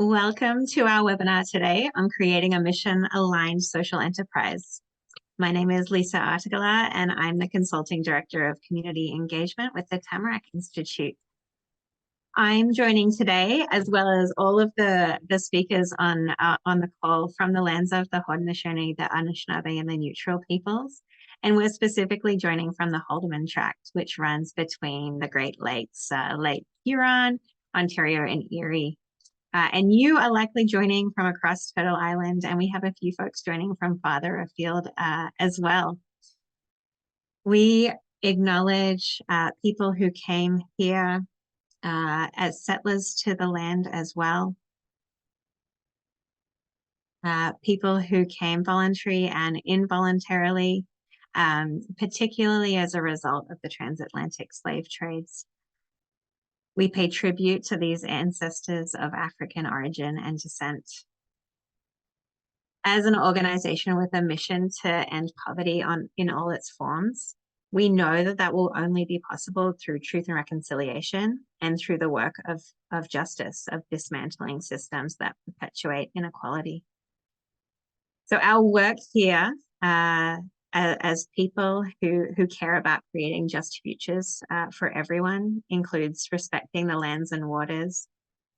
Welcome to our webinar today on creating a mission-aligned social enterprise. My name is Lisa Attygalle, and I'm the Consulting Director of Community Engagement with the Tamarack Institute. I'm joining today, as well as all of the speakers on the call, from the lands of the Haudenosaunee, the Anishinaabe, and the Neutral peoples. And we're specifically joining from the Holdeman Tract, which runs between the Great Lakes, Lake Huron, Ontario, and Erie. And you are likely joining from across Turtle Island, and we have a few folks joining from farther afield as well. We acknowledge people who came here as settlers to the land as well. People who came voluntarily and involuntarily, particularly as a result of the transatlantic slave trades. We pay tribute to these ancestors of African origin and descent. As an organization with a mission to end poverty in all its forms, we know that that will only be possible through truth and reconciliation and through the work of justice, of dismantling systems that perpetuate inequality. So our work here as people who care about creating just futures for everyone includes respecting the lands and waters,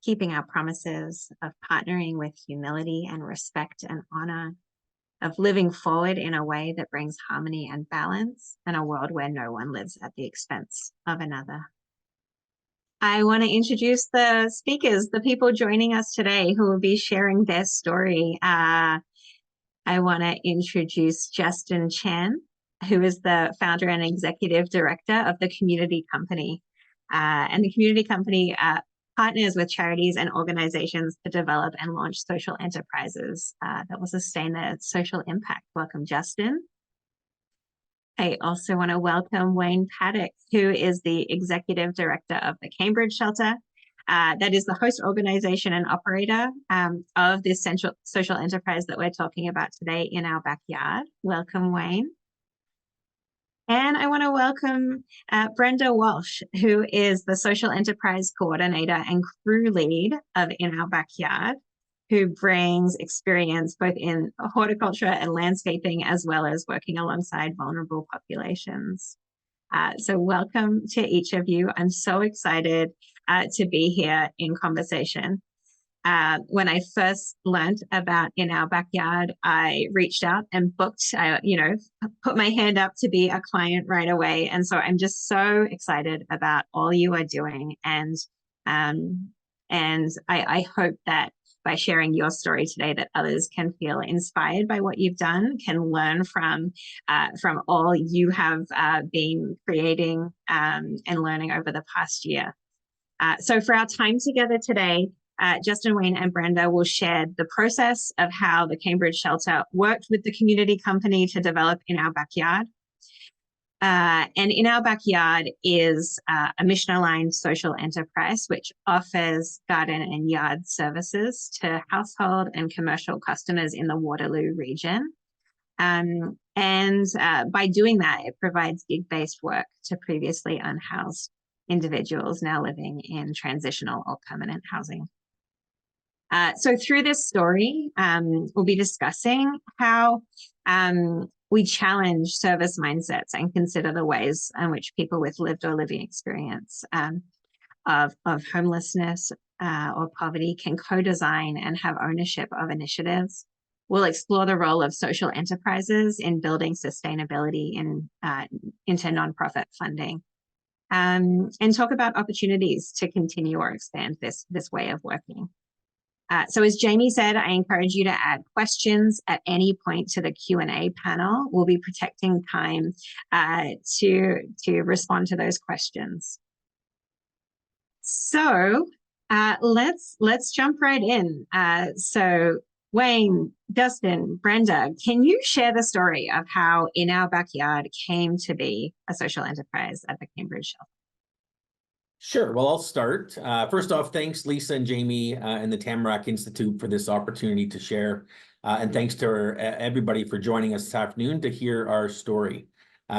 keeping our promises, of partnering with humility and respect and honor, of living forward in a way that brings harmony and balance, and a world where no one lives at the expense of another. I want to introduce the speakers, the people joining us today who will be sharing their story. I want to introduce Justin Chen, who is the founder and executive director of the Community Company. And the Community Company partners with charities and organizations to develop and launch social enterprises that will sustain their social impact. Welcome, Justin. I also want to welcome Wayne Paddick, who is the executive director of the Cambridge Shelter. That is the host organization and operator of this social enterprise that we're talking about today in our backyard. Welcome, Wayne. And I want to welcome Brenda Walsh, who is the social enterprise coordinator and crew lead of In Our Backyard, who brings experience both in horticulture and landscaping, as well as working alongside vulnerable populations. So welcome to each of you. I'm so excited to be here in conversation. When I first learned about In Our Backyard, I reached out and booked, put my hand up to be a client right away. And so I'm just so excited about all you are doing. And I hope that by sharing your story today, that others can feel inspired by what you've done, can learn from all you have been creating and learning over the past year. So for our time together today, Justin, Wayne, and Brenda will share the process of how the Cambridge Shelter worked with the Community Company to develop In Our Backyard. And In Our Backyard is a mission-aligned social enterprise which offers garden and yard services to household and commercial customers in the Waterloo region. And by doing that, it provides gig-based work to previously unhoused individuals now living in transitional or permanent housing. So through this story, we'll be discussing how we challenge service mindsets and consider the ways in which people with lived or living experience of homelessness or poverty can co-design and have ownership of initiatives. We'll explore the role of social enterprises in building sustainability into nonprofit funding, and talk about opportunities to continue or expand this way of working. So as Jamie said, I encourage you to add questions at any point to the Q&A panel. We'll be protecting time to respond to those questions. So let's jump right in. So Wayne, Justin, Brenda, can you share the story of how In Our Backyard came to be a social enterprise at the Cambridge Shelter? Sure. Well, I'll start. First off, thanks, Lisa and Jamie and the Tamarack Institute for this opportunity to share. And thanks to everybody for joining us this afternoon to hear our story.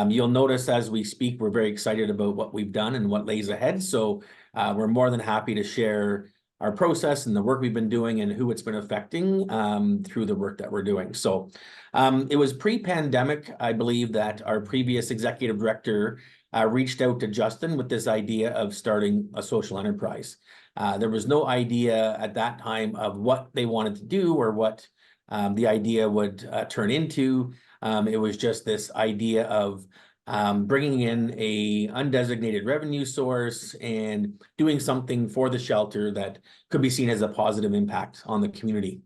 You'll notice as we speak, we're very excited about what we've done and what lays ahead. So we're more than happy to share our process and the work we've been doing and who it's been affecting through the work that we're doing. So it was pre-pandemic, I believe, that our previous executive director reached out to Justin with this idea of starting a social enterprise. There was no idea at that time of what they wanted to do or what the idea would turn into. It was just this idea of bringing in a undesignated revenue source and doing something for the shelter that could be seen as a positive impact on the community.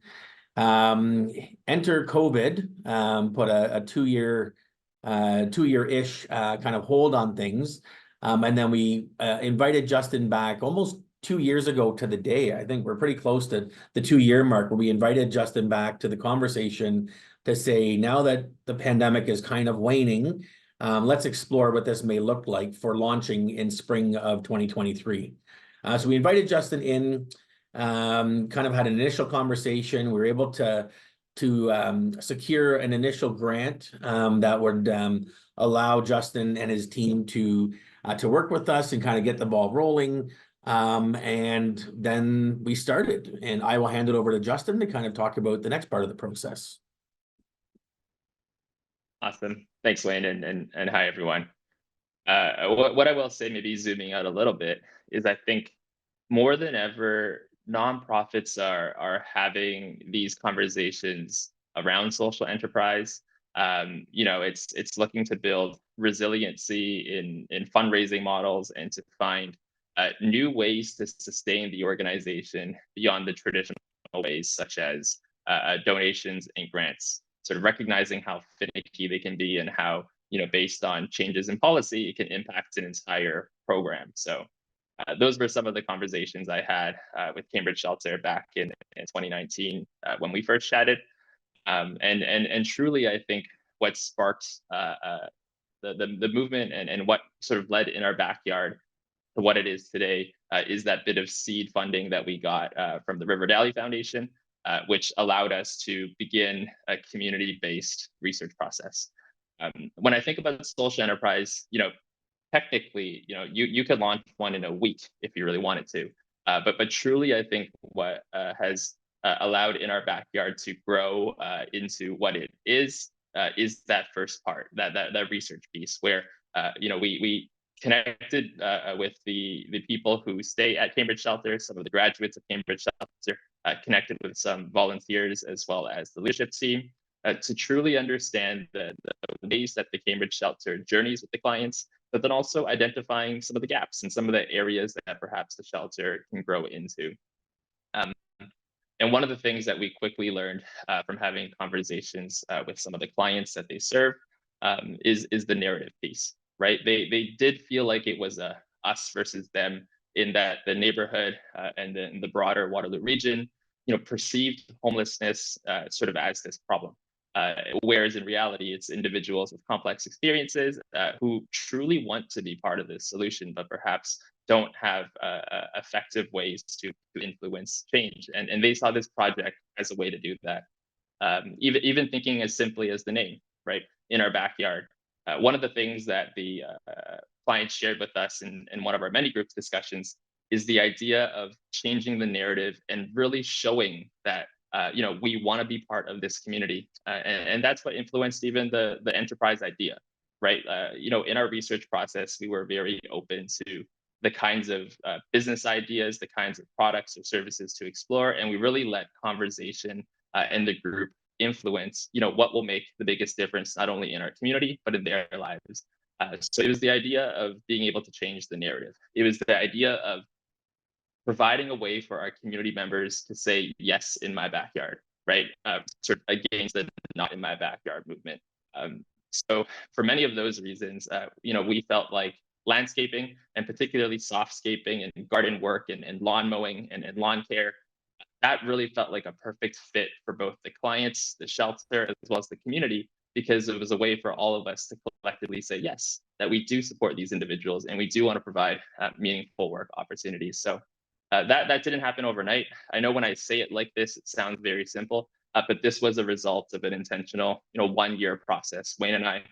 Enter COVID, put a two-year-ish kind of hold on things. And then we invited Justin back almost 2 years ago to the day. I think we're pretty close to the 2-year mark, where we invited Justin back to the conversation to say, now that the pandemic is kind of waning, let's explore what this may look like for launching in spring of 2023. So we invited Justin in, kind of had an initial conversation. We were able to secure an initial grant that would allow Justin and his team to work with us and kind of get the ball rolling. And then we started, and I will hand it over to Justin to kind of talk about the next part of the process. Awesome. Thanks, Wayne, and hi, everyone. What I will say, maybe zooming out a little bit, is I think more than ever, nonprofits are having these conversations around social enterprise. It's looking to build resiliency in fundraising models and to find new ways to sustain the organization beyond the traditional ways, such as donations and grants. Sort of recognizing how finicky they can be and how, based on changes in policy, it can impact an entire program. So those were some of the conversations I had with Cambridge Shelter back in 2019 when we first chatted. And truly, I think what sparked the movement and what sort of led in our backyard to what it is today is that bit of seed funding that we got from the River Valley Foundation, which allowed us to begin a community-based research process. When I think about social enterprise, technically, you could launch one in a week if you really wanted to. But truly, I think what has allowed in our backyard to grow into what it is that first part, that research piece, where we connected with the people who stay at Cambridge Shelter, some of the graduates of Cambridge Shelter, connected with some volunteers as well as the leadership team to truly understand the ways that the Cambridge Shelter journeys with the clients, but then also identifying some of the gaps and some of the areas that perhaps the shelter can grow into. And one of the things that we quickly learned from having conversations with some of the clients that they serve is the narrative piece, right? They did feel like it was a us versus them, in that the neighborhood and the broader Waterloo region, perceived homelessness sort of as this problem. Whereas in reality, it's individuals with complex experiences who truly want to be part of this solution, but perhaps don't have effective ways to influence change. And they saw this project as a way to do that. Even thinking as simply as the name, right? In our backyard. One of the things that the clients shared with us in one of our many groups discussions is the idea of changing the narrative and really showing that we want to be part of this community, and that's what influenced even the enterprise idea, right? In our research process, we were very open to the kinds of business ideas, the kinds of products or services to explore, and we really let conversation and the group influence, what will make the biggest difference not only in our community but in their lives. So it was the idea of being able to change the narrative. It was the idea of providing a way for our community members to say yes in my backyard, right? Sort of against the not in my backyard movement. So for many of those reasons, we felt like landscaping, and particularly softscaping and garden work and lawn mowing and lawn care, that really felt like a perfect fit for both the clients, the shelter, as well as the community, because it was a way for all of us to collectively say yes, that we do support these individuals and we do want to provide meaningful work opportunities. So that didn't happen overnight. I know when I say it like this, it sounds very simple, but this was a result of an intentional, 1-year process. Wayne and I,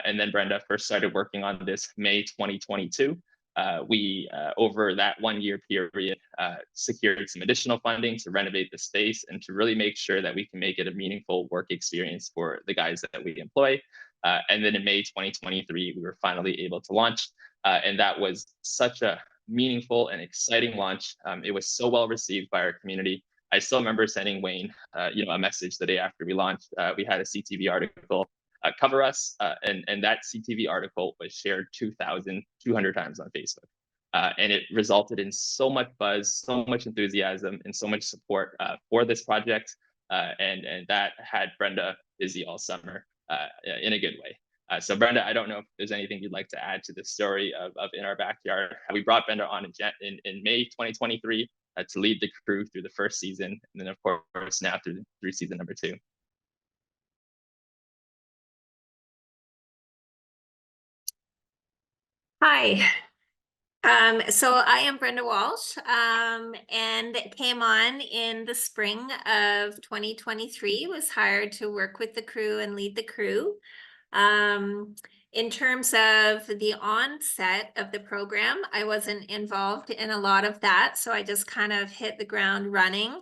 and then Brenda first started working on this May 2022. We over that 1 year period, secured some additional funding to renovate the space and to really make sure that we can make it a meaningful work experience for the guys that we employ. And then in May 2023, we were finally able to launch. And that was such a meaningful and exciting launch. It was so well received by our community. I still remember sending Wayne, a message the day after we launched. We had a CTV article cover us, and that CTV article was shared 2,200 times on Facebook. And it resulted in so much buzz, so much enthusiasm, and so much support for this project. And that had Brenda busy all summer in a good way. So Brenda, I don't know if there's anything you'd like to add to the story of In Our Backyard. We brought Brenda on in May 2023 to lead the crew through the first season, and then of course now through season number 2. Hi. So I am Brenda Walsh, and came on in the spring of 2023, was hired to work with the crew and lead the crew. In terms of the onset of the program, I wasn't involved in a lot of that, so I just kind of hit the ground running.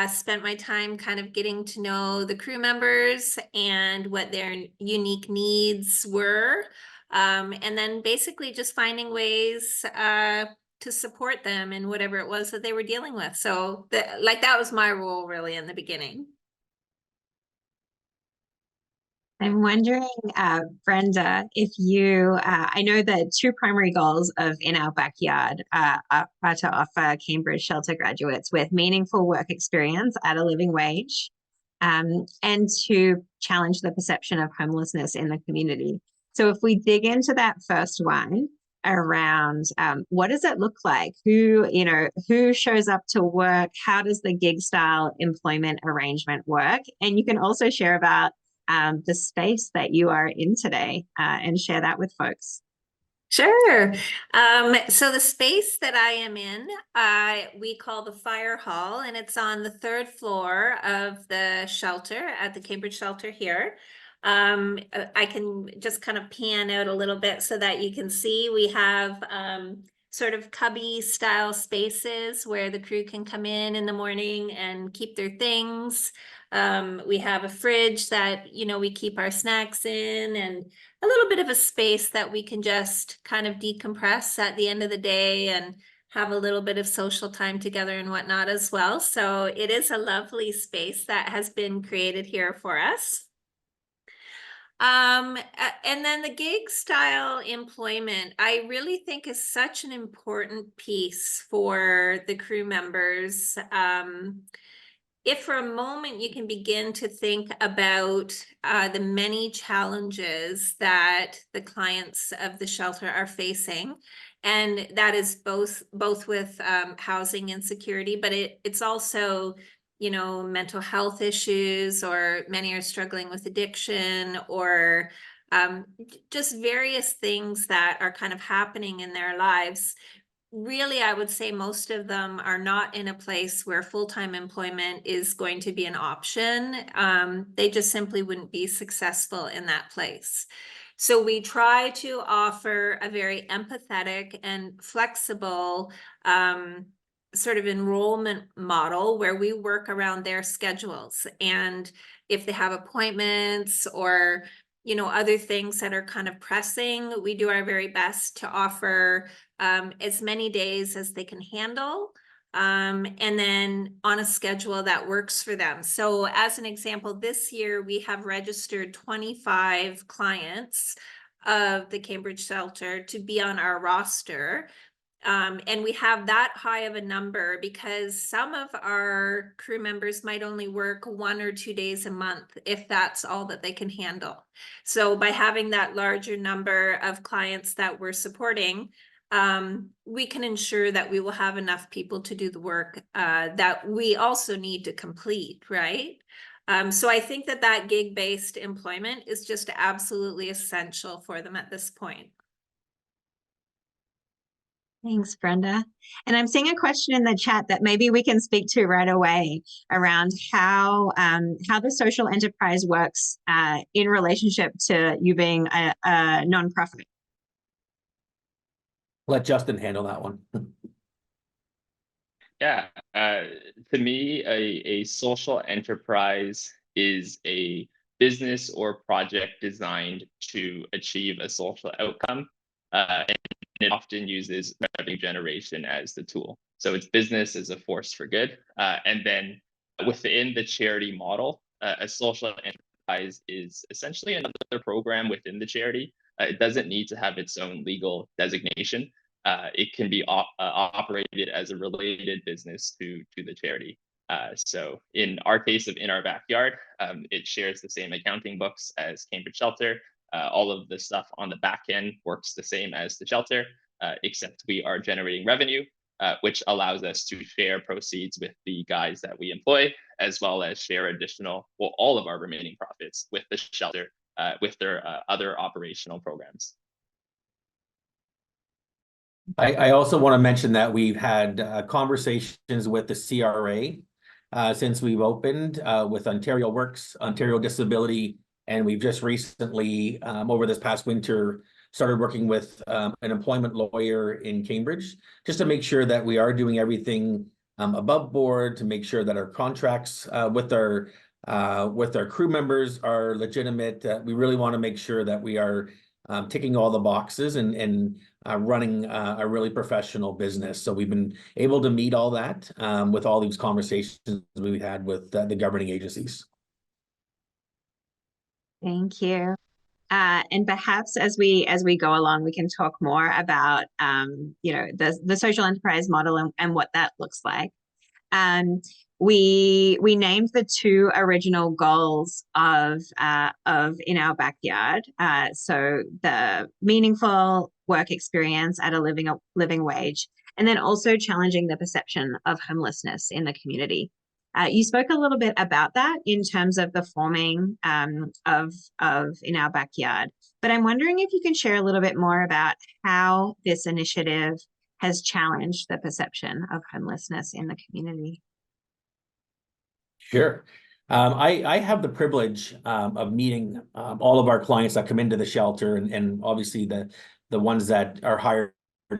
Spent my time kind of getting to know the crew members and what their unique needs were. And then basically just finding ways to support them in whatever it was that they were dealing with. So that was my role really in the beginning. I'm wondering, Brenda, if you, I know that 2 primary goals of In Our Backyard are to offer Cambridge Shelter graduates with meaningful work experience at a living wage, and to challenge the perception of homelessness in the community. So if we dig into that first one around what does it look like? Who shows up to work? How does the gig style employment arrangement work? And you can also share about the space that you are in today and share that with folks. Sure. So the space that I am in, we call the Fire Hall, and it's on the 3rd floor of the shelter at the Cambridge Shelter here. I can just kind of pan out a little bit so that you can see we have sort of cubby style spaces where the crew can come in the morning and keep their things. We have a fridge that, we keep our snacks in, and a little bit of a space that we can just kind of decompress at the end of the day and have a little bit of social time together and whatnot as well. So it is a lovely space that has been created here for us. And then the gig style employment, I really think is such an important piece for the crew members. If for a moment you can begin to think about the many challenges that the clients of the shelter are facing, and that is both with housing insecurity, but it's also mental health issues, or many are struggling with addiction, or just various things that are kind of happening in their lives. Really, I would say most of them are not in a place where full-time employment is going to be an option. They just simply wouldn't be successful in that place. So we try to offer a very empathetic and flexible sort of enrollment model where we work around their schedules. And if they have appointments or other things that are kind of pressing, we do our very best to offer as many days as they can handle, and then on a schedule that works for them. So as an example, this year we have registered 25 clients of the Cambridge Shelter to be on our roster. And we have that high of a number because some of our crew members might only work 1 or 2 days a month, if that's all that they can handle. So by having that larger number of clients that we're supporting, we can ensure that we will have enough people to do the work that we also need to complete, right? So I think that gig-based employment is just absolutely essential for them at this point. Thanks, Brenda. And I'm seeing a question in the chat that maybe we can speak to right away around how the social enterprise works in relationship to you being a nonprofit. let Justin handle that one. Yeah, to me, a social enterprise is a business or project designed to achieve a social outcome. And it often uses revenue generation as the tool. So it's business as a force for good. And then within the charity model, a social enterprise is essentially another program within the charity. It doesn't need to have its own legal designation. It can be operated as a related business to the charity. So in our case of In Our Backyard, it shares the same accounting books as Cambridge Shelter. All of the stuff on the back end works the same as the shelter, except we are generating revenue, which allows us to share proceeds with the guys that we employ, as well as share all of our remaining profits with the shelter, with their other operational programs. I also want to mention that we've had conversations with the CRA since we've opened with Ontario Works, Ontario Disability, and we've just recently, over this past winter, started working with an employment lawyer in Cambridge, just to make sure that we are doing everything above board, to make sure that our contracts with our crew members are legitimate. We really want to make sure that we are ticking all the boxes and running a really professional business. So we've been able to meet all that with all these conversations we've had with the governing agencies. Thank you. And perhaps as we go along, we can talk more about the social enterprise model and what that looks like. We named the two original goals of In Our Backyard. So the meaningful work experience at a living wage, and then also challenging the perception of homelessness in the community. You spoke a little bit about that in terms of the forming of In Our Backyard, but I'm wondering if you can share a little bit more about how this initiative has challenged the perception of homelessness in the community. Sure. I have the privilege of meeting all of our clients that come into the shelter, and obviously the ones that are hired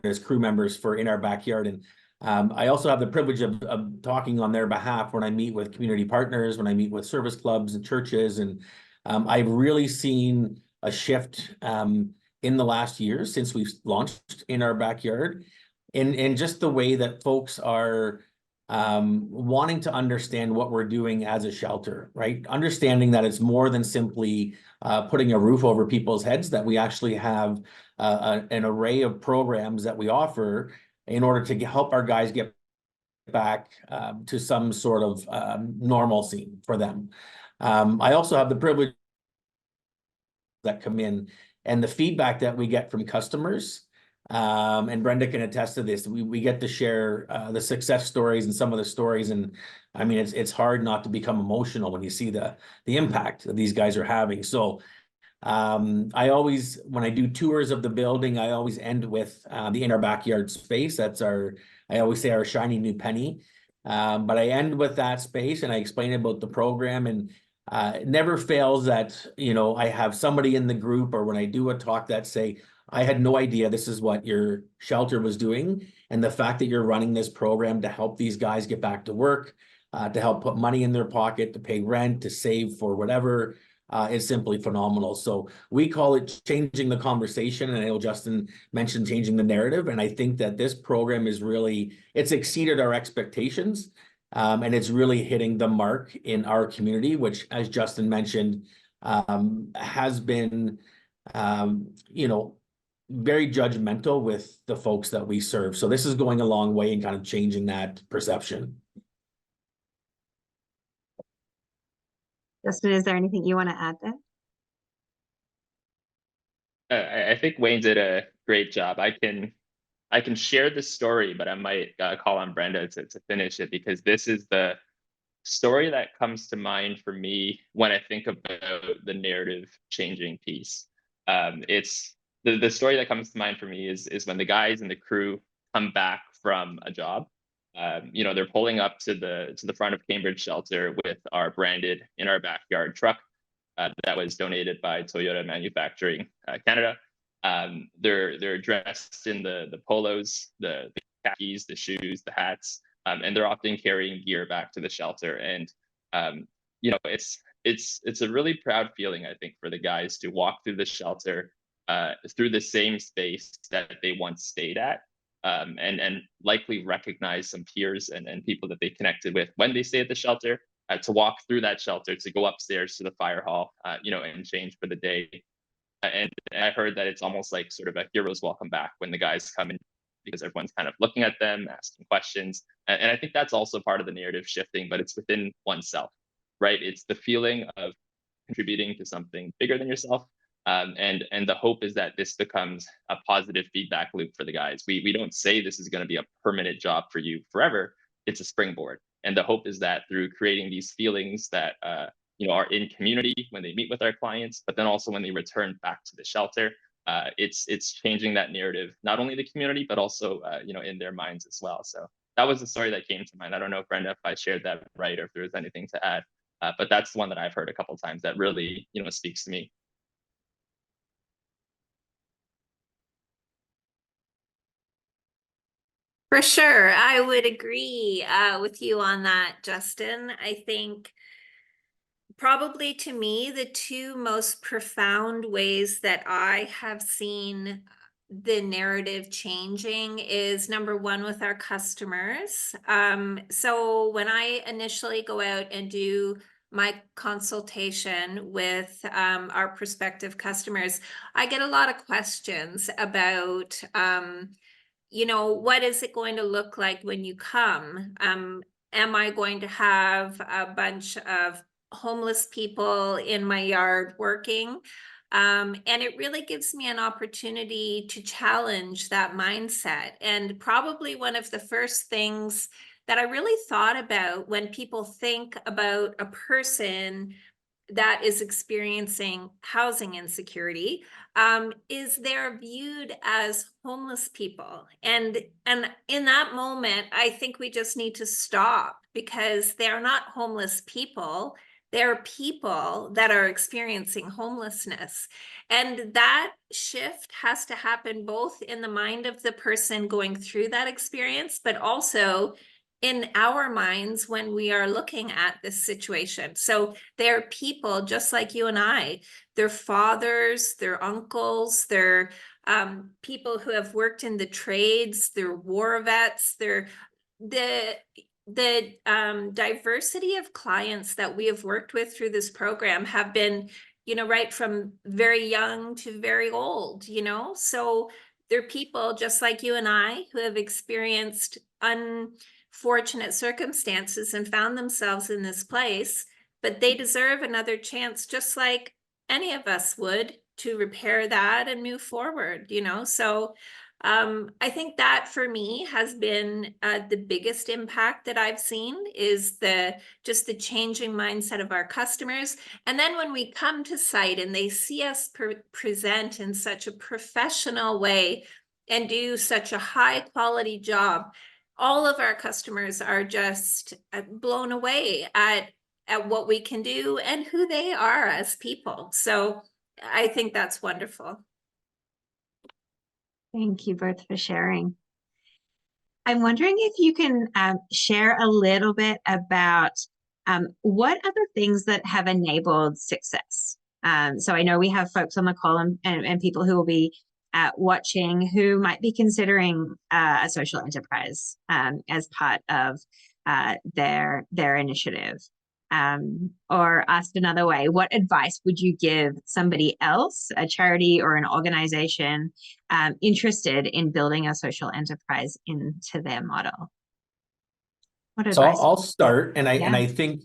as crew members for In Our Backyard. And I also have the privilege of talking on their behalf when I meet with community partners, when I meet with service clubs and churches. And I've really seen a shift in the last year since we've launched In Our Backyard, in just the way that folks are wanting to understand what we're doing as a shelter, right? Understanding that it's more than simply putting a roof over people's heads, that we actually have an array of programs that we offer in order to help our guys get back to some sort of normalcy for them. I also have the privilege that come in, and the feedback that we get from customers, and Brenda can attest to this. We get to share the success stories and some of the stories, and I mean it's hard not to become emotional when you see the impact that these guys are having. So I always, when I do tours of the building, I always end with the In Our Backyard space. That's I always say our shiny new penny. But I end with that space and I explain about the program, and it never fails that, I have somebody in the group, or when I do a talk, that say, I had no idea this is what your shelter was doing. And the fact that you're running this program to help these guys get back to work, to help put money in their pocket, to pay rent, to save for whatever, is simply phenomenal. So we call it changing the conversation. And I know Justin mentioned changing the narrative. And I think that this program is it's exceeded our expectations. And it's really hitting the mark in our community, which, as Justin mentioned, has been, very judgmental with the folks that we serve. So this is going a long way in kind of changing that perception. Justin, is there anything you want to add there? I think Wayne did a great job. I can share the story, but I might call on Brenda to finish it, because this is the story that comes to mind for me when I think about the narrative changing piece. It's the story that comes to mind for me is when the guys and the crew come back from a job. They're pulling up to the front of Cambridge Shelter with our branded In Our Backyard truck that was donated by Toyota Manufacturing Canada. They're dressed in the polos, the khakis, the shoes, the hats, and they're often carrying gear back to the shelter. And you know, it's a really proud feeling, I think, for the guys to walk through the shelter, through the same space that they once stayed at, and likely recognize some peers and people that they connected with when they stay at the shelter, to walk through that shelter, to go upstairs to the fire hall, you know, and change for the day. And I heard that it's almost like sort of a hero's welcome back when the guys come in, because everyone's kind of looking at them, asking questions. And I think that's also part of the narrative shifting, but it's within oneself, right? It's the feeling of contributing to something bigger than yourself. And the hope is that this becomes a positive feedback loop for the guys. We don't say this is going to be a permanent job for you forever. It's a springboard. And the hope is that through creating these feelings that you know, are in community when they meet with our clients, but then also when they return back to the shelter, it's changing that narrative, not only the community, but also you know, in their minds as well. So that was the story that came to mind. I don't know, Brenda, if I shared that right, or if there was anything to add, but that's the one that I've heard a couple of times that really, you know, speaks to me. For sure, I would agree with you on that, Justin. I think probably to me, the two most profound ways that I have seen the narrative changing is number one with our customers. So when I initially go out and do my consultation with our prospective customers, I get a lot of questions about you know, what is it going to look like when you come? Am I going to have a bunch of homeless people in my yard working? And it really gives me an opportunity to challenge that mindset. And probably one of the first things that I really thought about when people think about a person that is experiencing housing insecurity, is they're viewed as homeless people. And in that moment, I think we just need to stop, because they're not homeless people. They're people that are experiencing homelessness. And that shift has to happen both in the mind of the person going through that experience, but also in our minds when we are looking at this situation. So they're people just like you and I. They're fathers, they're uncles, they're people who have worked in the trades, they're war vets, they're the diversity of clients that we have worked with through this program have been, you know, right from very young to very old, you know. So they're people just like you and I who have experienced unfortunate circumstances and found themselves in this place, but they deserve another chance, just like any of us would, to repair that and move forward, you know. So I think that for me has been the biggest impact that I've seen, is just the changing mindset of our customers. And then when we come to site and they see us present in such a professional way and do such a high quality job, all of our customers are just blown away at what we can do and who they are as people. So I think that's wonderful. Thank you both for sharing. I'm wondering if you can share a little bit about what other things that have enabled success. So I know we have folks on the call and people who will be watching who might be considering a social enterprise as part of their initiative. Or asked another way, what advice would you give somebody else, a charity or an organization interested in building a social enterprise into their model? What So advice? I'll start, and I think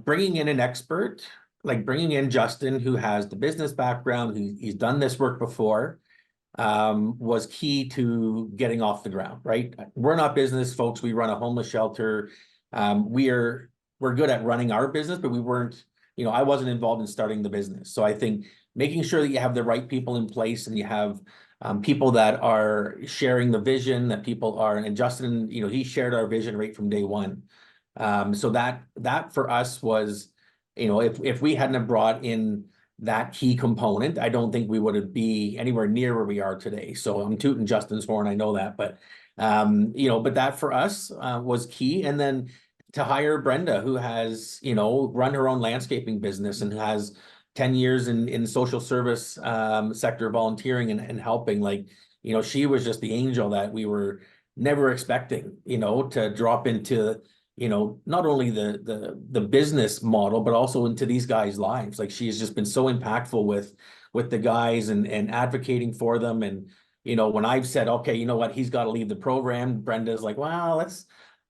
bringing in an expert, like bringing in Justin, who has the business background, he's done this work before, was key to getting off the ground, right? We're not business folks. We run a homeless shelter. We're good at running our business, but we weren't, you know, I wasn't involved in starting the business. So I think making sure that you have the right people in place and you have people that are sharing the vision, that people are, and Justin, you know, he shared our vision right from day one. So that for us was, you know, if we hadn't have brought in that key component, I don't think we would be anywhere near where we are today. So I'm tooting Justin's horn, I know that, but you know, but that for us was key. And then to hire Brenda, who has, you know, run her own landscaping business and has 10 years in social service sector volunteering and helping, like, you know, she was just the angel that we were never expecting, you know, to drop into, you know, not only the business model, but also into these guys' lives. Like, she has just been so impactful with the guys and advocating for them. And, you know, when I've said, okay, you know what, he's got to leave the program, Brenda's like, well,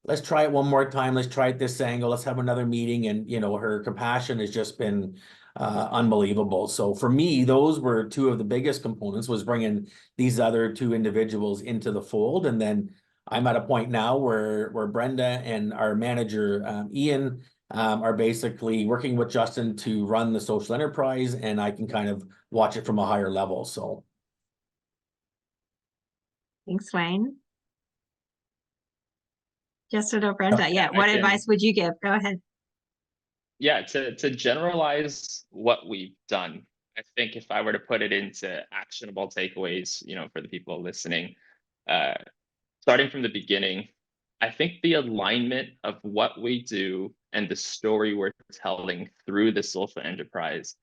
let's try it one more time. Let's try it this angle. Let's have another meeting. And, you know, her compassion has just been unbelievable. So for me, those were two of the biggest components, was bringing these other two individuals into the fold. And then I'm at a point now where Brenda and our manager, Ian, are basically working with Justin to run the social enterprise, and I can kind of watch it from a higher level. So. Thanks, Wayne. Justin or Brenda, yeah, what can- advice would you give? Go ahead. Yeah, to generalize what we've done, I think if I were to put it into actionable takeaways, you know, for the people listening, starting from the beginning, I think the alignment of what we do and the story we're telling through the social enterprise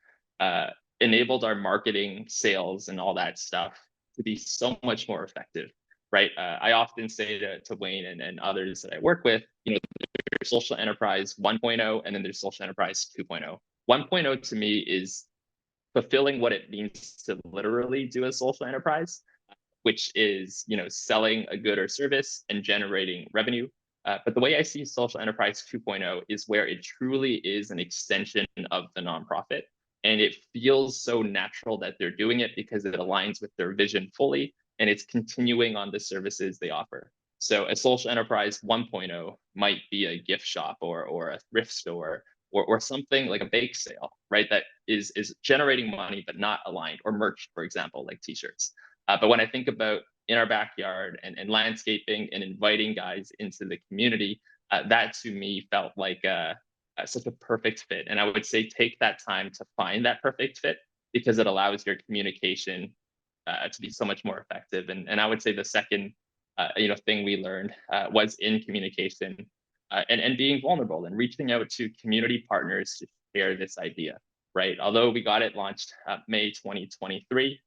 enabled our marketing, sales, and all that stuff to be so much more effective, right? I often say to Wayne and others that I work with, you know, there's social enterprise 1.0 and then there's social enterprise 2.0. 1.0 to me is fulfilling what it means to literally do a social enterprise, which is, you know, selling a good or service and generating revenue. But the way I see social enterprise 2.0 is where it truly is an extension of the nonprofit. And it feels so natural that they're doing it because it aligns with their vision fully, and it's continuing on the services they offer. So a social enterprise 1.0 might be a gift shop or a thrift store or something like a bake sale, right? That is generating money, but not aligned, or merch, for example, like t-shirts. But when I think about in our backyard and landscaping and inviting guys into the community, that to me felt like such a perfect fit. And I would say take that time to find that perfect fit, because it allows your communication to be so much more effective. And I would say the second you know, thing we learned was in communication and being vulnerable and reaching out to community partners to share this idea, right? Although we got it launched May 2023,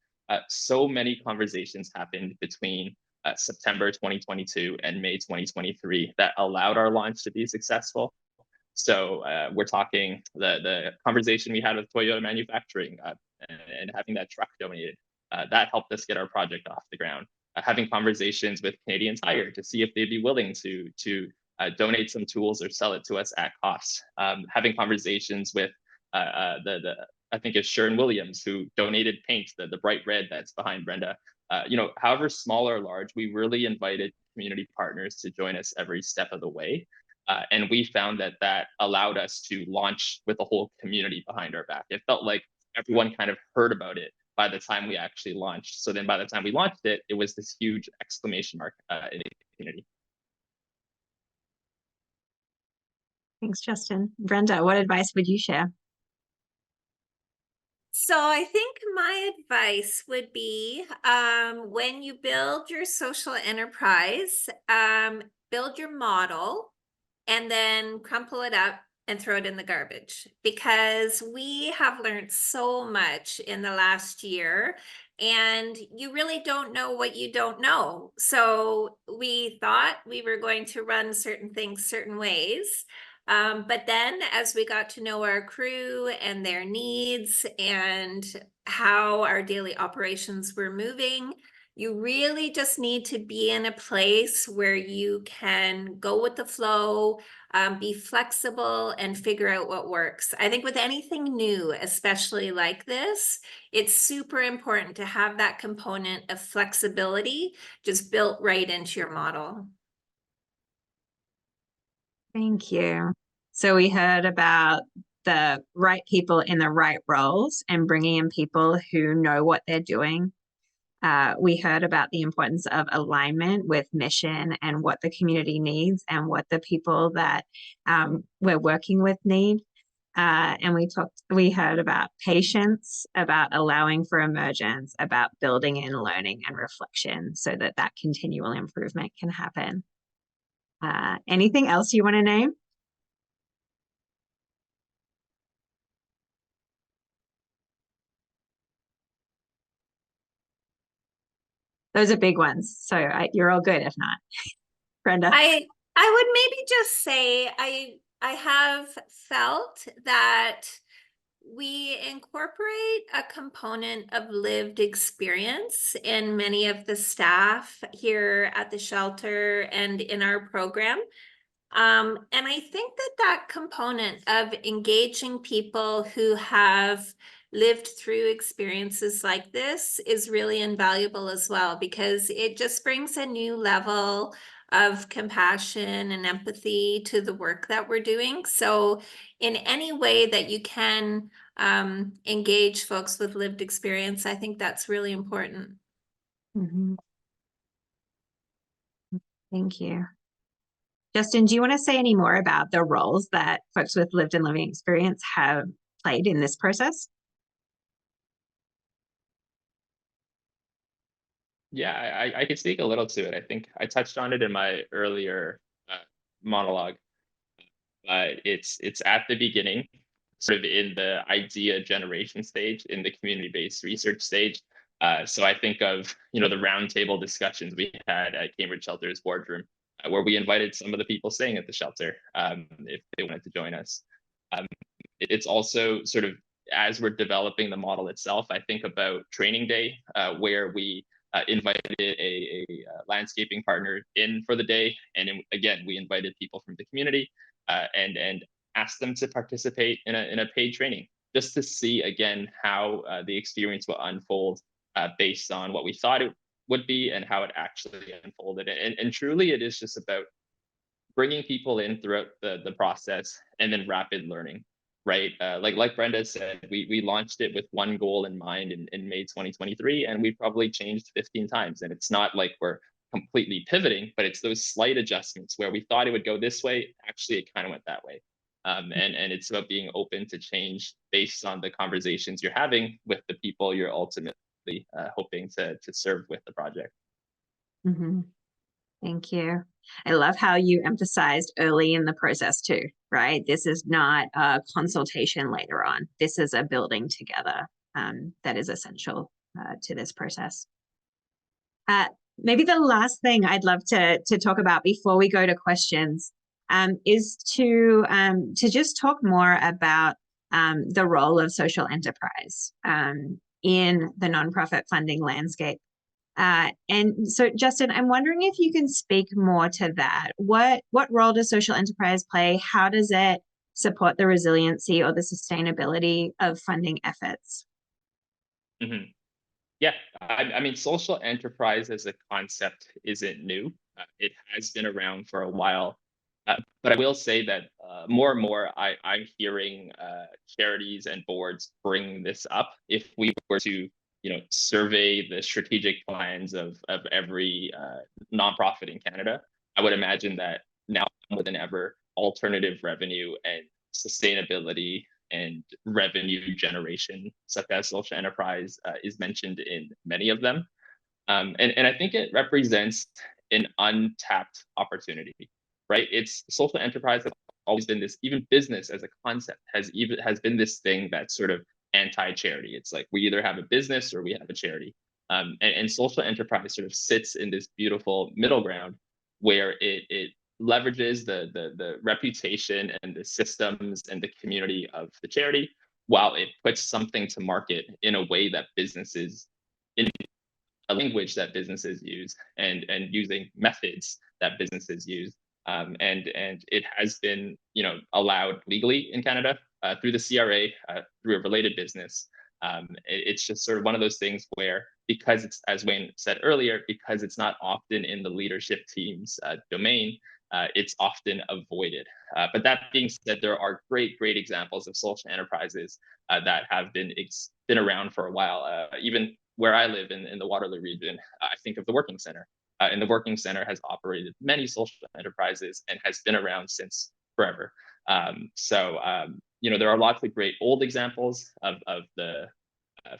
so many conversations happened between September 2022 and May 2023 that allowed our launch to be successful. So we're talking the conversation we had with Toyota Manufacturing and having that truck donated. That helped us get our project off the ground. Having conversations with Canadian Tire to see if they'd be willing to donate some tools or sell it to us at cost. Having conversations with I think it's Sherwin-Williams, who donated paint, the bright red that's behind Brenda. You know, however small or large, we really invited community partners to join us every step of the way. And we found that allowed us to launch with a whole community behind our back. It felt like everyone kind of heard about it by the time we actually launched. So then by the time we launched it, it was this huge exclamation mark in the community. Thanks, Justin. Brenda, what advice would you share? So I think my advice would be when you build your social enterprise, build your model and then crumple it up and throw it in the garbage, because we have learned so much in the last year and you really don't know what you don't know. So we thought we were going to run certain things certain ways. But then as we got to know our crew and their needs and how our daily operations were moving, you really just need to be in a place where you can go with the flow, be flexible and figure out what works. I think with anything new, especially like this, it's super important to have that component of flexibility just built right into your model. Thank you. So we heard about the right people in the right roles and bringing in people who know what they're doing. We heard about the importance of alignment with mission and what the community needs and what the people that we're working with need. And we heard about patience, about allowing for emergence, about building in learning and reflection so that that continual improvement can happen. Anything else you want to name? Those are big ones. So you're all good if not. Brenda? I would maybe just say I have felt that we incorporate a component of lived experience in many of the staff here at the shelter and in our program. And I think that that component of engaging people who have lived through experiences like this is really invaluable as well, because it just brings a new level of compassion and empathy to the work that we're doing. So in any way that you can engage folks with lived experience, I think that's really important. Mm-hmm. Thank you. Justin, do you want to say any more about the roles that folks with lived and living experience have played in this process? Yeah, I could speak a little to it. I think I touched on it in my earlier monologue. It's at the beginning, sort of in the idea generation stage, in the community-based research stage. So I think of the roundtable discussions we had at Cambridge Shelter's boardroom, where we invited some of the people staying at the shelter if they wanted to join us. It's also sort of, as we're developing the model itself, I think about training day, where we invited a landscaping partner in for the day. And again, we invited people from the community and asked them to participate in a paid training, just to see again how the experience will unfold based on what we thought it would be and how it actually unfolded. And truly, it is just about bringing people in throughout the process and then rapid learning, right? Like Brenda said, we launched it with one goal in mind in May 2023, and we probably changed 15 times. And it's not like we're completely pivoting, but it's those slight adjustments where we thought it would go this way, actually it kind of went that way. And it's about being open to change based on the conversations you're having with the people you're ultimately hoping to serve with the project. Mm-hmm. Thank you. I love how you emphasized early in the process too, right? This is not a consultation later on. This is a building together that is essential to this process. Maybe the last thing I'd love to talk about before we go to questions is to just talk more about the role of social enterprise in the nonprofit funding landscape. And so, Justin, I'm wondering if you can speak more to that. What role does social enterprise play? How does it support the resiliency or the sustainability of funding efforts? Mm-hmm. Yeah, I mean, social enterprise as a concept isn't new. It has been around for a while. But I will say that more and more I'm hearing charities and boards bring this up. If we were to survey the strategic plans of every nonprofit in Canada, I would imagine that now more than ever, alternative revenue and sustainability and revenue generation, such as social enterprise, is mentioned in many of them. And I think it represents an untapped opportunity, right? It's social enterprise has always been this, even business as a concept has been this thing that's sort of anti-charity. It's like we either have a business or we have a charity. And social enterprise sort of sits in this beautiful middle ground where it leverages the reputation and the systems and the community of the charity, while it puts something to market in a way that businesses, in a language that businesses use, and using methods that businesses use. And it has been allowed legally in Canada through the CRA, through a related business. It's just sort of one of those things where, because it's, as Wayne said earlier, because it's not often in the leadership team's domain, it's often avoided. But that being said, there are great examples of social enterprises that have been around for a while. Even where I live in the Waterloo region, I think of the Working Center. And the Working Center has operated many social enterprises and has been around since forever. So there are lots of great old examples of the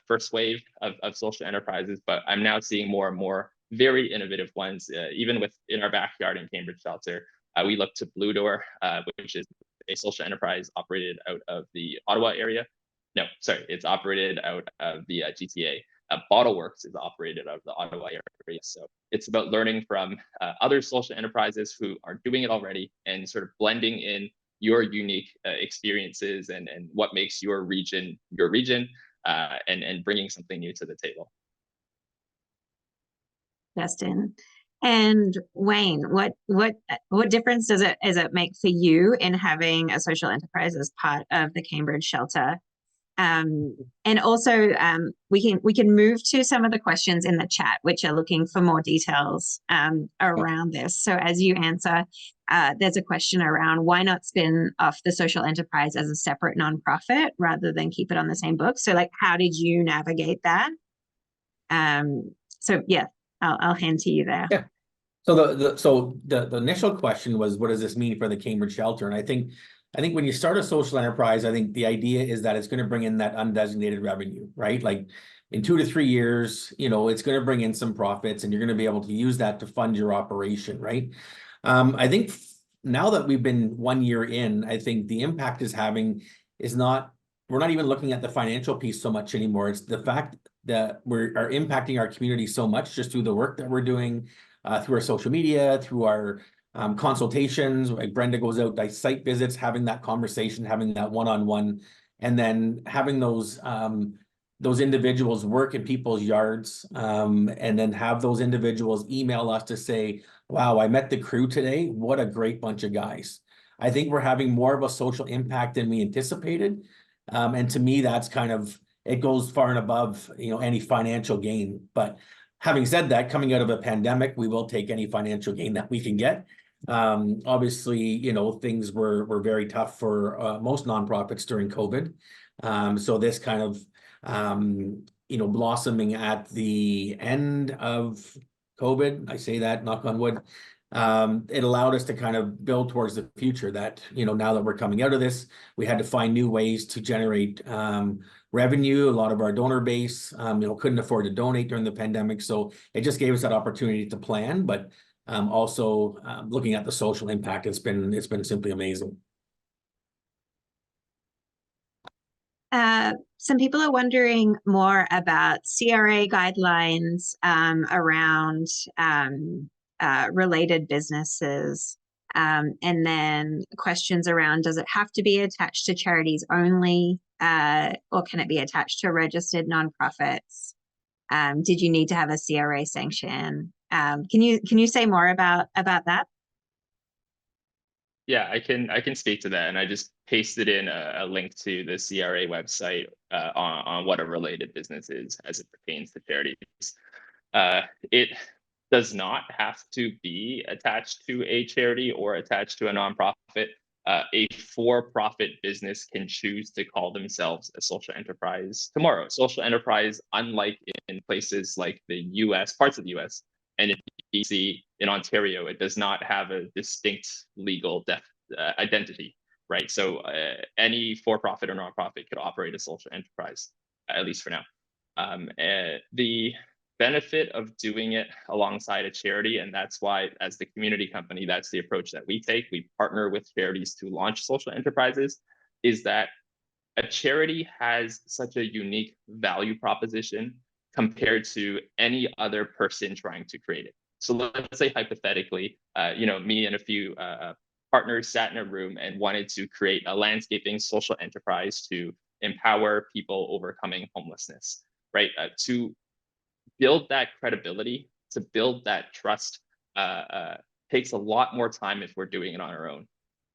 first wave of social enterprises, but I'm now seeing more and more very innovative ones. Even in our backyard in Cambridge Shelter, we look to Blue Door, which is a social enterprise operated out of the Ottawa area. No, sorry, it's operated out of the GTA. Bottleworks is operated out of the Ottawa area. So it's about learning from other social enterprises who are doing it already and sort of blending in your unique experiences and what makes your region, and bringing something new to the table. Justin. And Wayne, what difference does it make for you in having a social enterprise as part of the Cambridge Shelter? And also, we can move to some of the questions in the chat, which are looking for more details around this. So as you answer, there's a question around why not spin off the social enterprise as a separate nonprofit rather than keep it on the same book? So like, how did you navigate that? So yeah, I'll hand to you there. Yeah. So the initial question was, what does this mean for the Cambridge Shelter? And I think when you start a social enterprise, I think the idea is that it's going to bring in that undesignated revenue, right? Like in 2 to 3 years, it's going to bring in some profits and you're going to be able to use that to fund your operation, right? I think now that we've been 1 year in, I think the impact we're not even looking at the financial piece so much anymore. It's the fact that we are impacting our community so much just through the work that we're doing, through our social media, through our consultations. Like Brenda goes out, like site visits, having that conversation, having that one-on-one, and then having those individuals work in people's yards, and then have those individuals email us to say, wow, I met the crew today. What a great bunch of guys. I think we're having more of a social impact than we anticipated. And to me, that's it goes far and above, any financial gain. But having said that, coming out of a pandemic, we will take any financial gain that we can get. Obviously, things were very tough for most nonprofits during COVID. So this kind of, blossoming at the end of COVID, I say that, knock on wood, it allowed us to kind of build towards the future that, now that we're coming out of this, we had to find new ways to generate revenue. A lot of our donor base, couldn't afford to donate during the pandemic. So it just gave us that opportunity to plan, but also looking at the social impact, it's been simply amazing. Some people are wondering more about CRA guidelines around related businesses, and then questions around, does it have to be attached to charities only, or can it be attached to registered nonprofits? Did you need to have a CRA sanction? Can you say more about that? Yeah, I can speak to that, and I just pasted in a link to the CRA website on what a related business is as it pertains to charities. It does not have to be attached to a charity or attached to a nonprofit. A for-profit business can choose to call themselves a social enterprise tomorrow. Social enterprise, unlike in places like the US, parts of the US, and in BC, in Ontario, it does not have a distinct legal identity, right? So any for-profit or nonprofit could operate a social enterprise, at least for now. The benefit of doing it alongside a charity, and that's why, as the community company, that's the approach that we take. We partner with charities to launch social enterprises, is that a charity has such a unique value proposition compared to any other person trying to create it. So let's say hypothetically, me and a few partners sat in a room and wanted to create a landscaping social enterprise to empower people overcoming homelessness, right? To build that credibility, to build that trust, takes a lot more time if we're doing it on our own.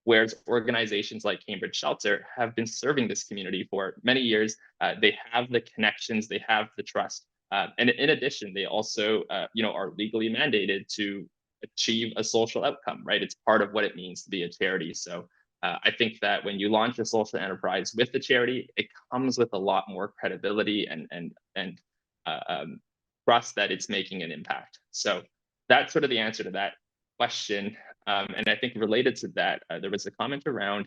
Whereas organizations like Cambridge Shelter have been serving this community for many years. They have the connections, they have the trust. And in addition, they also are legally mandated to achieve a social outcome, right? It's part of what it means to be a charity. So I think that when you launch a social enterprise with the charity, it comes with a lot more credibility and trust that it's making an impact. So that's sort of the answer to that question. And I think related to that, there was a comment around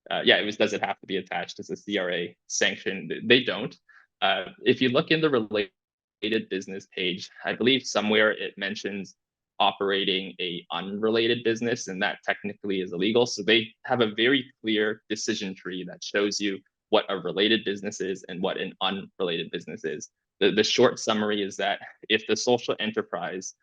does it have to be attached as a CRA sanction? They don't. If you look in the related business page, I believe somewhere it mentions operating a unrelated business, and that technically is illegal. So they have a very clear decision tree that shows you what a related business is and what an unrelated business is. The short summary is that if the social enterprise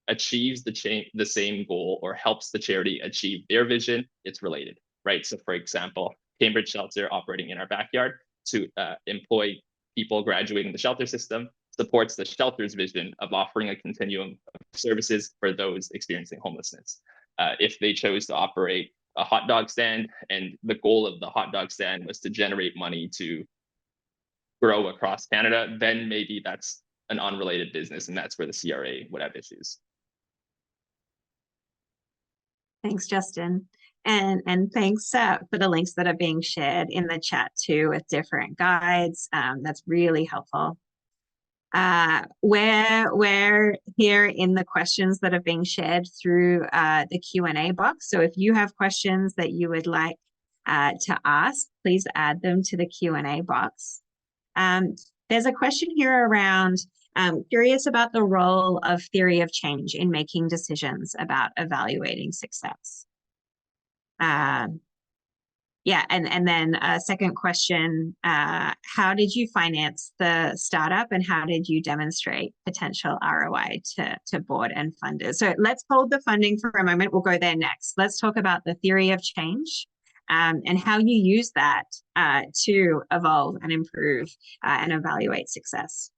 achieves the same goal or helps the charity achieve their vision, it's related, right? So for example, Cambridge Shelter operating in our backyard to employ people graduating the shelter system supports the shelter's vision of offering a continuum of services for those experiencing homelessness. If they chose to operate a hot dog stand and the goal of the hot dog stand was to generate money to grow across Canada, then maybe that's an unrelated business, and that's where the CRA would have issues. Thanks, Justin. And thanks for the links that are being shared in the chat too with different guides. That's really helpful. We're here in the questions that are being shared through the Q&A box. So if you have questions that you would like to ask, please add them to the Q&A box. There's a question here around curious about the role of theory of change in making decisions about evaluating success. Yeah, and then a second question, how did you finance the startup and how did you demonstrate potential ROI to board and funders? So let's hold the funding for a moment. We'll go there next. Let's talk about the theory of change and how you use that to evolve and improve and evaluate success.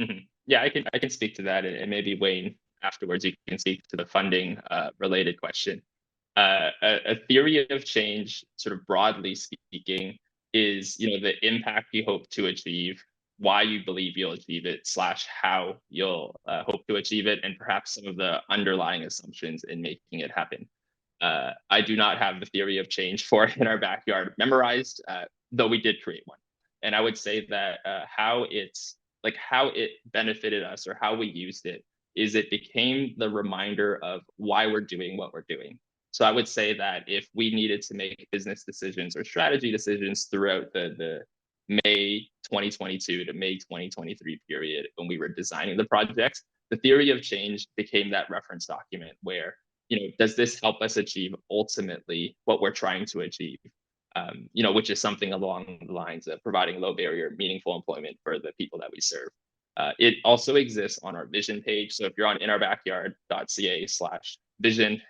Mm-hmm. Yeah, I can speak to that, and maybe Wayne afterwards you can speak to the funding related question. A theory of change, sort of broadly speaking, is the impact you hope to achieve, why you believe you'll achieve it, / how you'll hope to achieve it, and perhaps some of the underlying assumptions in making it happen. I do not have the theory of change for in our backyard memorized, though we did create one. And I would say that how it benefited us or how we used it is it became the reminder of why we're doing what we're doing. So I would say that if we needed to make business decisions or strategy decisions throughout the May 2022 to May 2023 period when we were designing the project, the theory of change became that reference document where, does this help us achieve ultimately what we're trying to achieve? Which is something along the lines of providing low barrier, meaningful employment for the people that we serve. It also exists on our vision page. So if you're on inoubackyard.ca/vision,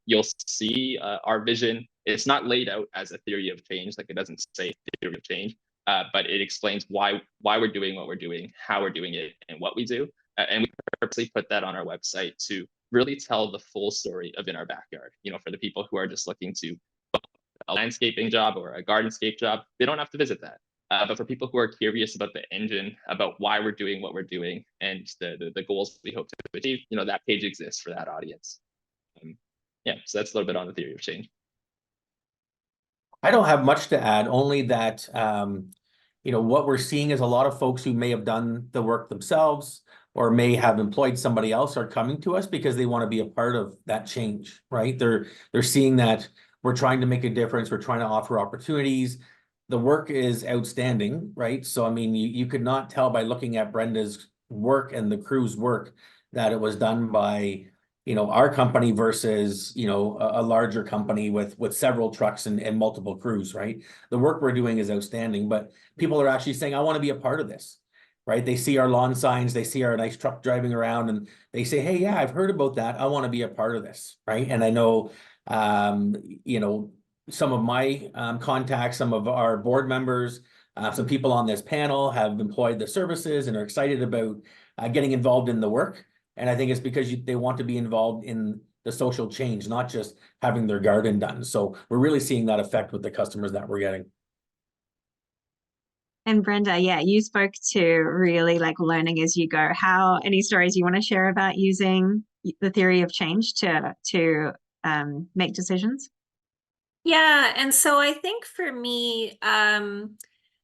you'll see our vision. It's not laid out as a theory of change, like it doesn't say theory of change, but it explains why we're doing what we're doing, how we're doing it, and what we do. And we purposely put that on our website to really tell the full story of In Our Backyard. For the people who are just looking to a landscaping job or a gardenscape job, they don't have to visit that. But for people who are curious about the engine, about why we're doing what we're doing, and the goals we hope to achieve, that page exists for that audience. So that's a little bit on the theory of change. I don't have much to add, only that, what we're seeing is a lot of folks who may have done the work themselves or may have employed somebody else are coming to us because they want to be a part of that change, right? They're seeing that we're trying to make a difference. We're trying to offer opportunities. The work is outstanding, right? So, I mean, you could not tell by looking at Brenda's work and the crew's work that it was done by, our company versus, a larger company with several trucks and multiple crews, right? The work we're doing is outstanding, but people are actually saying, I want to be a part of this, right? They see our lawn signs, they see our nice truck driving around, and they say, hey, yeah, I've heard about that. I want to be a part of this, right? And I know, some of my contacts, some of our board members, some people on this panel have employed the services and are excited about getting involved in the work. And I think it's because they want to be involved in the social change, not just having their garden done. So we're really seeing that effect with the customers that we're getting. And Brenda, yeah, you spoke to really like learning as you go. Any stories you want to share about using the theory of change to make decisions? Yeah, and so I think for me,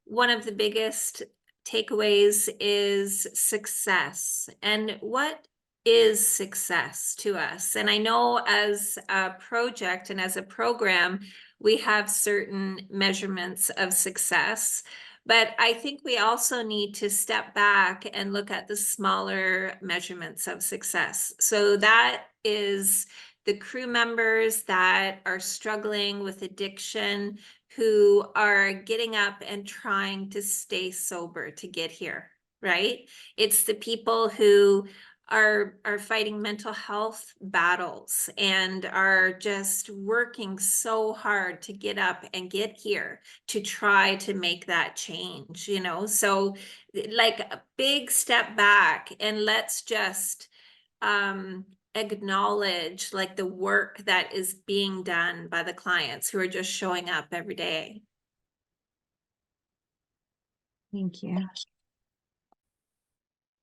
one of the biggest takeaways is success. And what is success to us. And I know as a project and as a program, we have certain measurements of success, but I think we also need to step back and look at the smaller measurements of success. So that is the crew members that are struggling with addiction, who are getting up and trying to stay sober to get here, right? It's the people who are fighting mental health battles and are just working so hard to get up and get here to try to make that change, you know? So like a big step back, and let's just acknowledge like the work that is being done by the clients who are just showing up every day. Thank you.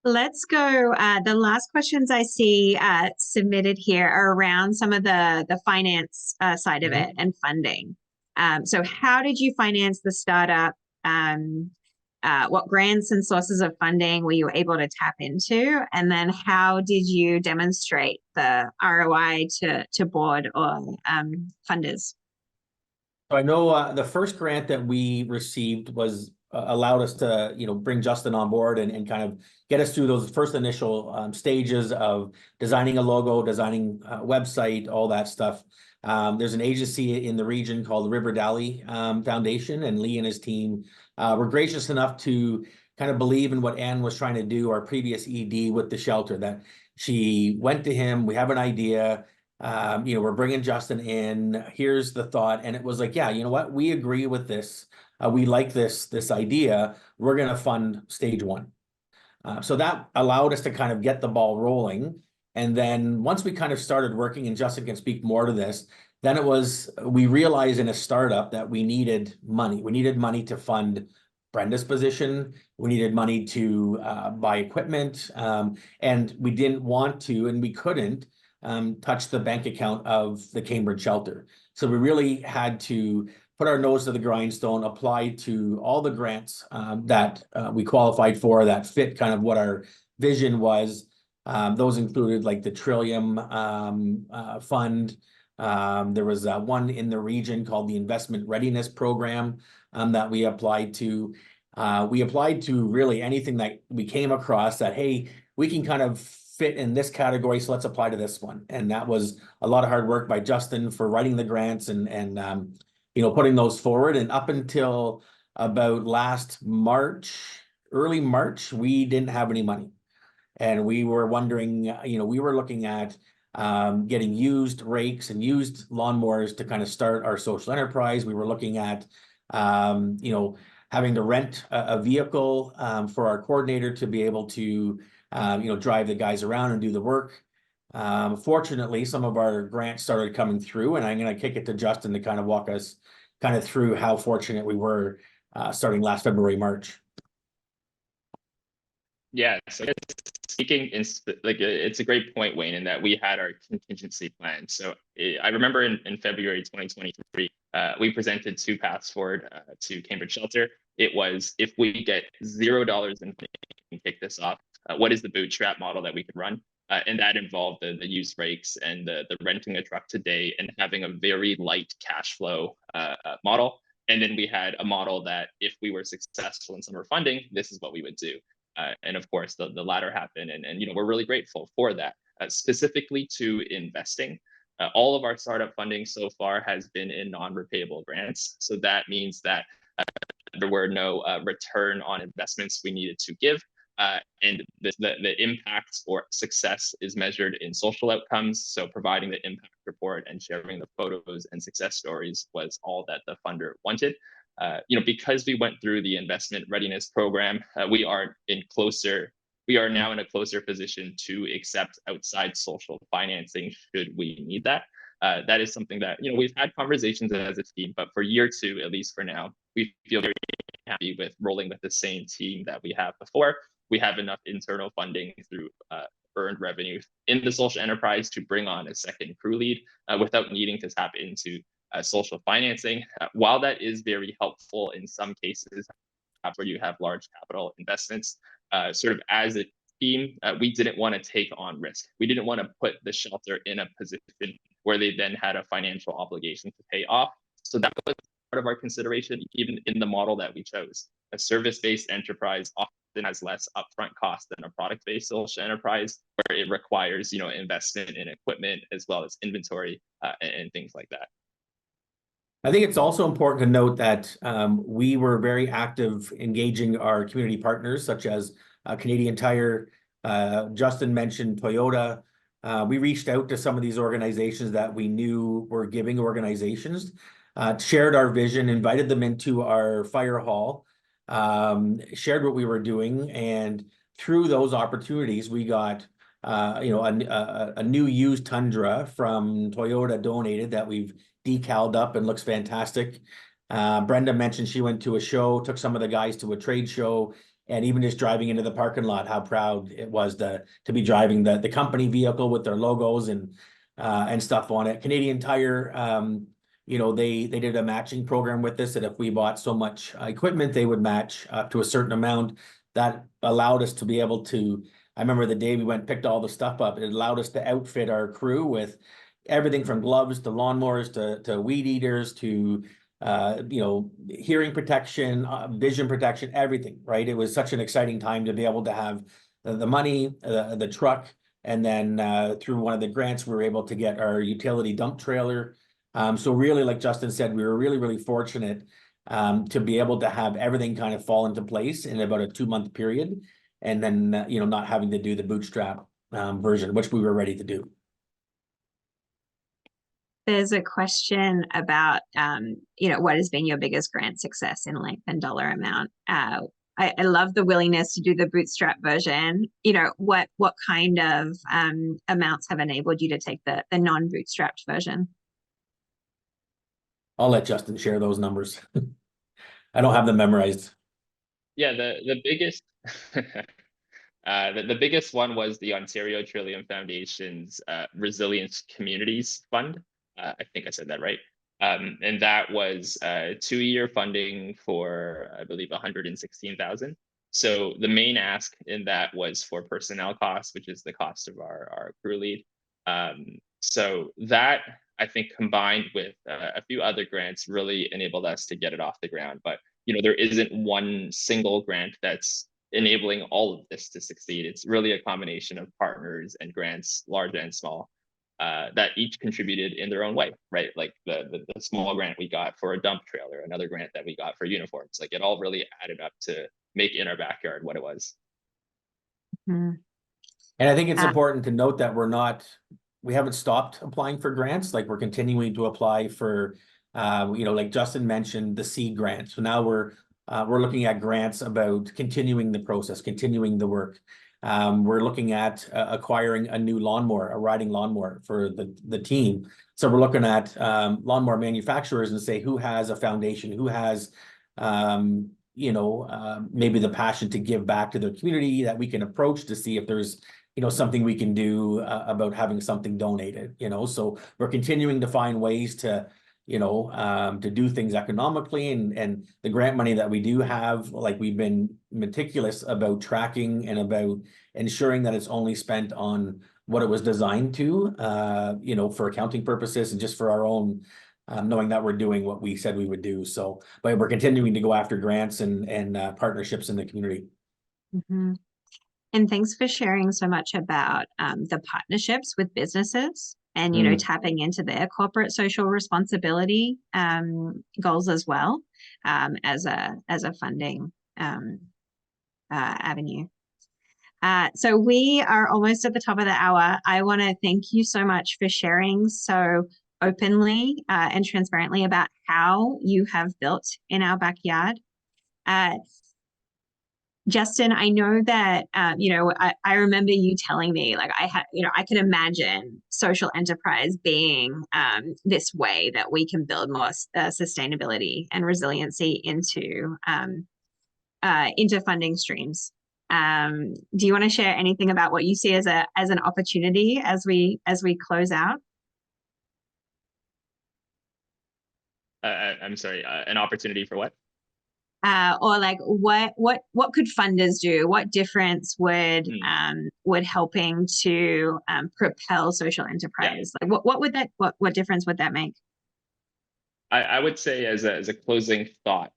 Let's go. The last questions I see submitted here are around some of the finance side of it and funding. So how did you finance the startup? What grants and sources of funding were you able to tap into? And then how did you demonstrate the ROI to board or funders? So I know the first grant that we received was allowed us to, bring Justin on board and kind of get us through those first initial stages of designing a logo, designing a website, all that stuff. There's an agency in the region called the Attygalle Foundation, and Lee and his team were gracious enough to kind of believe in what Anne was trying to do, our previous ED with the shelter, that she went to him, we have an idea, we're bringing Justin in, here's the thought. And it was like, yeah, you know what? We agree with this. We like this idea. We're going to fund stage one. So that allowed us to kind of get the ball rolling. And then once we kind of started working, and Justin can speak more to this, then we realized in a startup that we needed money. We needed money to fund Brenda's position. We needed money to buy equipment. And we didn't want to, and we couldn't touch the bank account of the Cambridge shelter. So we really had to put our nose to the grindstone, apply to all the grants that we qualified for that fit kind of what our vision was. Those included like the Trillium Fund. There was one in the region called the Investment Readiness Program that we applied to. We applied to really anything that we came across that, hey, we can kind of fit in this category, so let's apply to this one. And that was a lot of hard work by Justin for writing the grants and putting those forward. And up until about last March, early March, we didn't have any money. And we were wondering, we were looking at getting used rakes and used lawnmowers to kind of start our social enterprise. We were looking at, having to rent a vehicle for our coordinator to be able to drive the guys around and do the work. Fortunately, some of our grants started coming through, and I'm going to kick it to Justin to kind of walk us kind of through how fortunate we were starting last February, March. Yeah, so speaking in it's a great point, Wayne, in that we had our contingency plan. So I remember in February 2023, we presented 2 paths forward to Cambridge Shelter. It was, if we get $0 and kick this off, what is the bootstrap model that we could run? And that involved the used rakes and the renting a truck today and having a very light cash flow model. And then we had a model that if we were successful in summer funding, this is what we would do. And of course, the latter happened. And we're really grateful for that. Specifically to investing, all of our startup funding so far has been in non-repayable grants. So that means that there were no return on investments we needed to give. And the impact or success is measured in social outcomes. So providing the impact report and sharing the photos and success stories was all that the funder wanted. Because we went through the investment readiness program, we are now in a closer position to accept outside social financing should we need that. That is something that, we've had conversations as a team, but for year 2, at least for now, we feel very happy with rolling with the same team that we have before. We have enough internal funding through earned revenue in the social enterprise to bring on a second crew lead without needing to tap into social financing. While that is very helpful in some cases where you have large capital investments, sort of as it team, we didn't want to take on risk. We didn't want to put the shelter in a position where they then had a financial obligation to pay off. So that was part of our consideration, even in the model that we chose. A service-based enterprise often has less upfront cost than a product-based social enterprise, where it requires, investment in equipment as well as inventory and things like that. I think it's also important to note that we were very active engaging our community partners, such as Canadian Tire. Justin mentioned Toyota. We reached out to some of these organizations that we knew were giving organizations, shared our vision, invited them into our fire hall, shared what we were doing, and through those opportunities, we got a new used Tundra from Toyota donated that we've decaled up and looks fantastic. Brenda mentioned she went to a show, took some of the guys to a trade show, and even just driving into the parking lot, how proud it was to be driving the company vehicle with their logos and stuff on it. Canadian Tire, they did a matching program with us that if we bought so much equipment, they would match up to a certain amount. That allowed us to be able to, I remember the day we went and picked all the stuff up, it allowed us to outfit our crew with everything from gloves to lawnmowers to weed eaters to hearing protection, vision protection, everything, right? It was such an exciting time to be able to have the money, the truck, and then through one of the grants, we were able to get our utility dump trailer. So really, like Justin said, we were really, really fortunate to be able to have everything kind of fall into place in about a 2-month period, and then, not having to do the bootstrap version, which we were ready to do. There's a question about, what has been your biggest grant success in length and dollar amount? I love the willingness to do the bootstrap version. What kind of amounts have enabled you to take the non-bootstrapped version? I'll let Justin share those numbers. I don't have them memorized. Yeah, the biggest the biggest one was the Ontario Trillium Foundation's Resilience Communities Fund. I think I said that right. And that was 2-year funding for, I believe, 116,000. So the main ask in that was for personnel costs, which is the cost of our crew lead. So that, I think, combined with a few other grants, really enabled us to get it off the ground. But there isn't one single grant that's enabling all of this to succeed. It's really a combination of partners and grants, large and small, that each contributed in their own way, right? Like the small grant we got for a dump trailer, another grant that we got for uniforms, like it all really added up to make In Our Backyard what it was. Mm-hmm. And I think it's important to note that we haven't stopped applying for grants. Like we're continuing to apply for, like Justin mentioned, the seed grant. So now we're looking at grants about continuing the process, continuing the work. We're looking at acquiring a new lawnmower, a riding lawnmower for the team. So we're looking at lawnmower manufacturers and say who has a foundation, who has maybe the passion to give back to their community that we can approach to see if there's something we can do about having something donated. So we're continuing to find ways to do things economically, and the grant money that we do have, like we've been meticulous about tracking and about ensuring that it's only spent on what it was designed to, for accounting purposes and just for our own, knowing that we're doing what we said we would do. So, but we're continuing to go after grants and partnerships in the community. Mm-hmm. And thanks for sharing so much about the partnerships with businesses and, tapping into their corporate social responsibility goals as well, as a funding avenue. So we are almost at the top of the hour. I want to thank you so much for sharing so openly and transparently about how you have built In Our Backyard. Justin, I know that, I remember you telling me, like, I can imagine social enterprise being this way that we can build more sustainability and resiliency into funding streams. Do you want to share anything about what you see as an opportunity as we close out? I'm sorry, an opportunity for what? Or like what could funders do? What difference would helping to propel social enterprise? Like what difference would that make? I would say as a closing thought,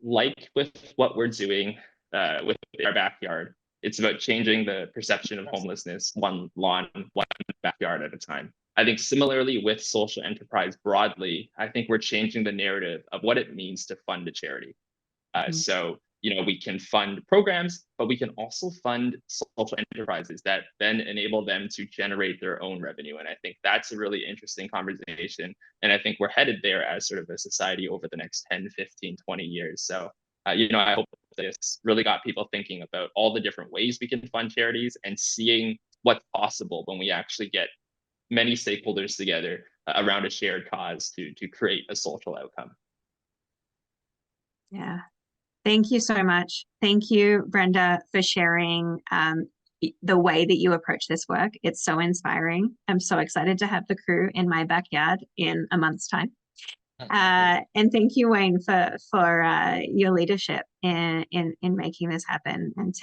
like with what we're doing with our backyard, it's about changing the perception of homelessness one lawn, one backyard at a time. I think similarly with social enterprise broadly, I think we're changing the narrative of what it means to fund a charity. So, we can fund programs, but we can also fund social enterprises that then enable them to generate their own revenue. And I think that's a really interesting conversation. And I think we're headed there as sort of a society over the next 10, 15, 20 years. So, I hope this really got people thinking about all the different ways we can fund charities and seeing what's possible when we actually get many stakeholders together around a shared cause to create a social outcome. Yeah. Thank you so much. Thank you, Brenda, for sharing the way that you approach this work. It's so inspiring. I'm so excited to have the crew in my backyard in a month's time. And thank you, Wayne, for your leadership in making this happen, and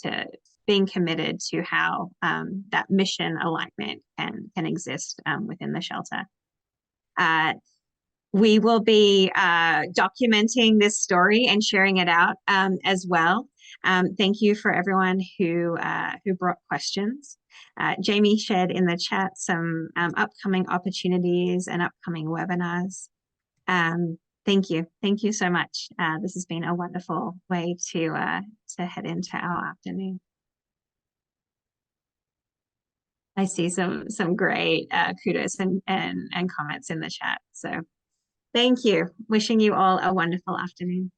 to being committed to how that mission alignment can exist within the shelter. We will be documenting this story and sharing it out as well. Thank you for everyone who brought questions. Jamie shared in the chat some upcoming opportunities and upcoming webinars. Thank you. Thank you so much. This has been a wonderful way to head into our afternoon. I see some great kudos and comments in the chat. So thank you. Wishing you all a wonderful afternoon.